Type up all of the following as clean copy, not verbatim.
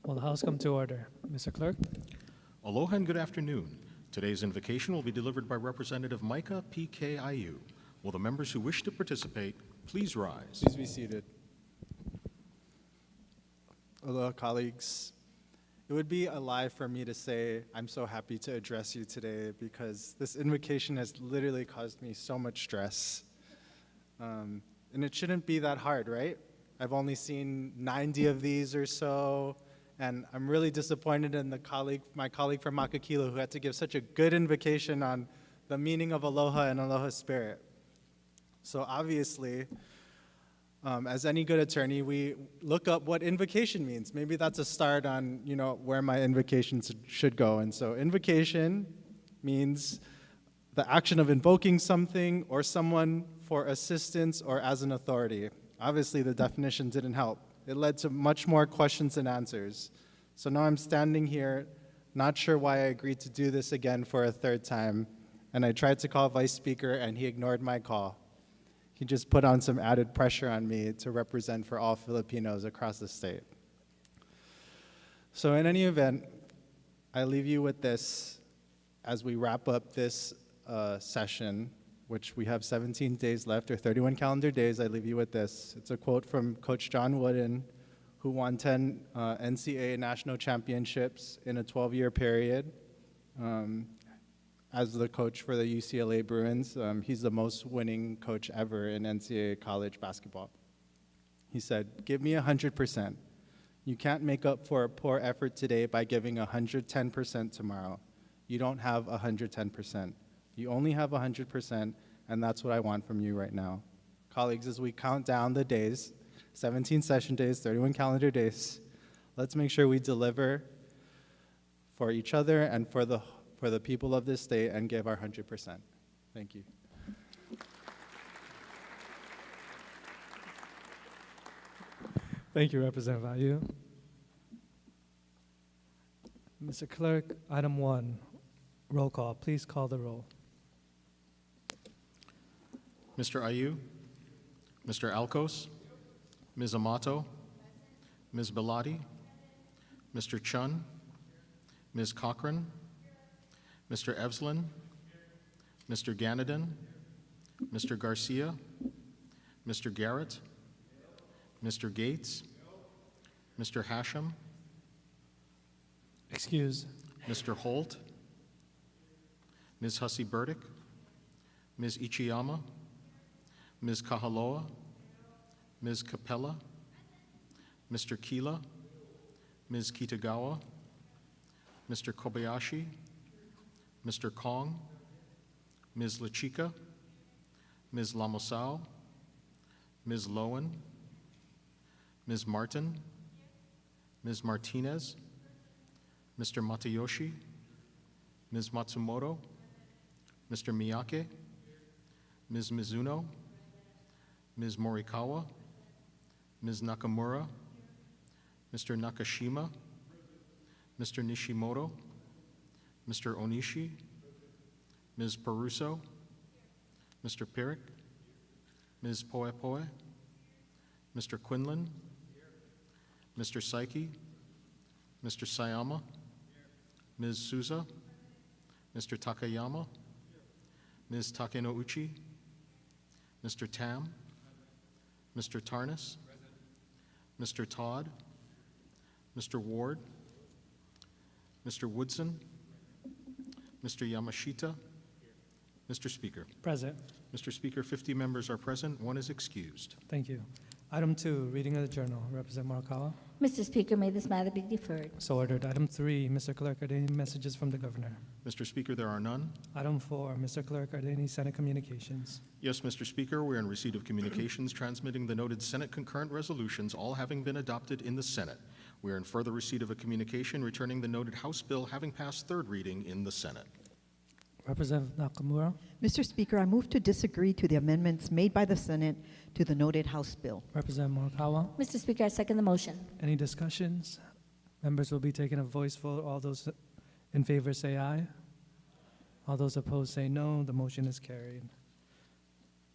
Will the House come to order? Mr. Clerk? Aloha and good afternoon. Today's invocation will be delivered by Representative Micah PKIU. Will the members who wish to participate please rise? Please be seated. Aloha, colleagues. It would be a lie for me to say I'm so happy to address you today because this invocation has literally caused me so much stress. And it shouldn't be that hard, right? I've only seen 90 of these or so, and I'm really disappointed in my colleague from Makakilo who had to give such a good invocation on the meaning of aloha and aloha spirit. So obviously, as any good attorney, we look up what invocation means. Maybe that's a start on, where my invocations should go. And so invocation means the action of invoking something or someone for assistance or as an authority. Obviously, the definition didn't help. It led to much more questions than answers. So now I'm standing here, not sure why I agreed to do this again for a third time. And I tried to call Vice Speaker, and he ignored my call. He just put on some added pressure on me to represent for all Filipinos across the state. So in any event, I leave you with this as we wrap up this session, which we have 17 days left, or 31 calendar days. I leave you with this. It's a quote from Coach John Wooden, who won 10 NCAA national championships in a 12-year period. As the coach for the UCLA Bruins, he's the most winning coach ever in NCAA college basketball. He said, "Give me 100%. You can't make up for a poor effort today by giving 110% tomorrow. You don't have 110%. You only have 100%, and that's what I want from you right now." Colleagues, as we count down the days, 17 session days, 31 calendar days, let's make sure we deliver for each other and for the people of this state and give our 100%. Thank you. Thank you, Representative Ayu. Mr. Clerk, item 1, roll call. Please call the roll. Mr. Ayu, Mr. Alcos, Ms. Amato, Ms. Bellotti, Mr. Chun, Ms. Cochran, Mr. Evslin, Mr. Ganadin, Mr. Garcia, Mr. Garrett, Mr. Gates, Mr. Hashem, Excuse. Mr. Holt, Ms. Hussey Burdick, Ms. Ichiyama, Ms. Kahaloa, Ms. Capella, Mr. Kila, Ms. Kitagawa, Mr. Kobayashi, Mr. Kong, Ms. Lachika, Ms. Lamosao, Ms. Lowen, Ms. Martin, Ms. Martinez, Mr. Matayoshi, Ms. Matsumoto, Mr. Miyake, Ms. Mizuno, Ms. Morikawa, Ms. Nakamura, Mr. Nakashima, Mr. Nishimoto, Mr. Onishi, Ms. Peruso, Mr. Pirik, Ms. Poepoe, Mr. Quinlan, Mr. Saiki, Mr. Sayama, Ms. Souza, Mr. Takayama, Ms. Takenouchi, Mr. Tam, Mr. Tarnas, Mr. Todd, Mr. Ward, Mr. Woodson, Mr. Yamashita, Mr. Speaker. Present. Mr. Speaker, 50 members are present, 1 is excused. Thank you. Item 2, reading of the journal. Representative Morikawa. Mr. Speaker, may this matter be deferred. So ordered. Item 3, Mr. Clerk, are there any messages from the governor? Mr. Speaker, there are none. Item 4, Mr. Clerk, are there any Senate communications? Yes, Mr. Speaker, we are in receipt of communications transmitting the noted Senate concurrent resolutions, all having been adopted in the Senate. We are in further receipt of a communication returning the noted House bill having passed 3rd reading in the Senate. Representative Nakamura. Mr. Speaker, I move to disagree to the amendments made by the Senate to the noted House bill. Representative Morikawa. Mr. Speaker, I second the motion. Any discussions? Members will be taking a voice vote. All those in favor say aye. All those opposed say no. The motion is carried.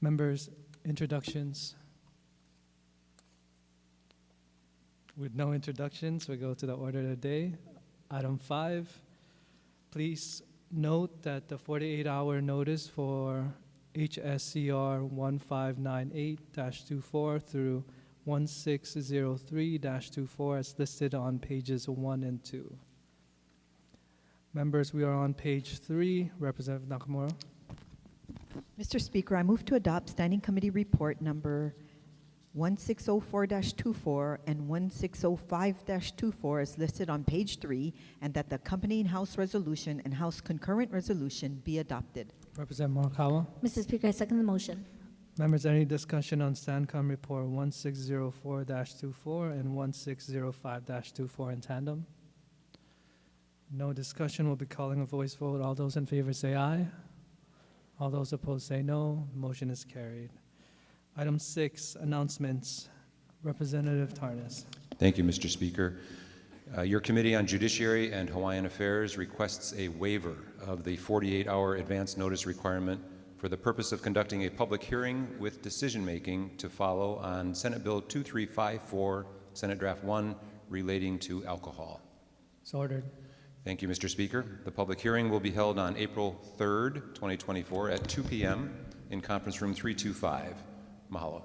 Members, introductions. With no introductions, we go to the order of the day. Item 5, please note that the 48-hour notice for HSCR 1598-24 through 1603-24 is listed on pages 1 and 2. Members, we are on page 3. Representative Nakamura. Mr. Speaker, I move to adopt Standing Committee Report number 1604-24 and 1605-24 as listed on page 3, and that the accompanying House resolution and House concurrent resolution be adopted. Representative Morikawa. Mr. Speaker, I second the motion. Members, any discussion on STANCOM Report 1604-24 and 1605-24 in tandem? No discussion. We'll be calling a voice vote. All those in favor say aye. All those opposed say no. The motion is carried. Item 6, announcements. Representative Tarnas. Thank you, Mr. Speaker. Your Committee on Judiciary and Hawaiian Affairs requests a waiver of the 48-hour advance notice requirement for the purpose of conducting a public hearing with decision-making to follow on Senate Bill 2354, Senate Draft 1, relating to alcohol. So ordered. Thank you, Mr. Speaker. The public hearing will be held on April 3rd, 2024 at 2 p.m. in Conference Room 325. Mahalo.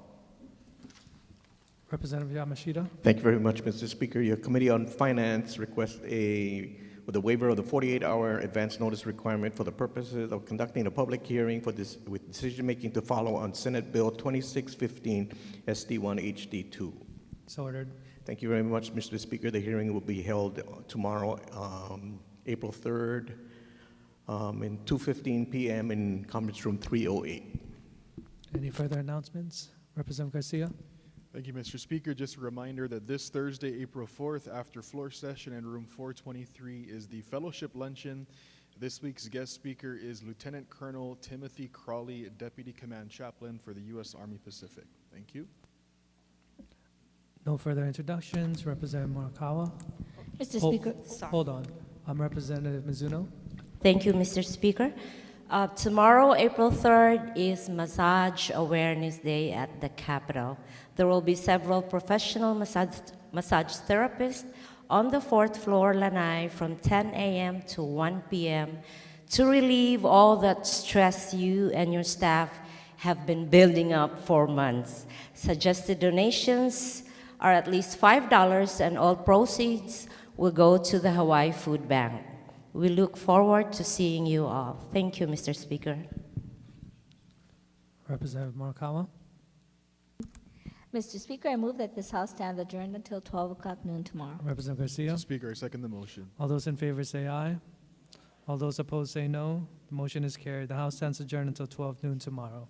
Representative Yamashita. Thank you very much, Mr. Speaker. Your Committee on Finance requests with a waiver of the 48-hour advance notice requirement for the purposes of conducting a public hearing for this with decision-making to follow on Senate Bill 2615 SD1 HD2. So ordered. Thank you very much, Mr. Speaker. The hearing will be held tomorrow, April 3rd, in 2:15 p.m. in Conference Room 308. Any further announcements? Representative Garcia. Thank you, Mr. Speaker. Just a reminder that this Thursday, April 4th, after floor session in room 423 is the fellowship luncheon. This week's guest speaker is Lieutenant Colonel Timothy Crawley, Deputy Command Chaplain for the U.S. Army Pacific. Thank you. No further introductions. Representative Morikawa. Mr. Hol- Speaker. Hold on. Representative Mizuno. Thank you, Mr. Speaker. Tomorrow, April 3rd, is Massage Awareness Day at the Capitol. There will be several professional massage therapists on the 4th floor lanai from 10 a.m. to 1 p.m. to relieve all that stress you and your staff have been building up for months. Suggested donations are at least $5, and all proceeds will go to the Hawaii Food Bank. We look forward to seeing you all. Thank you, Mr. Speaker. Representative Morikawa. Mr. Speaker, I move that this House stand adjourned until 12 o'clock noon tomorrow. Representative Garcia. Mr. Speaker, I second the motion. All those in favor say aye. All those opposed say no. The motion is carried. The House stands adjourned until 12 noon tomorrow.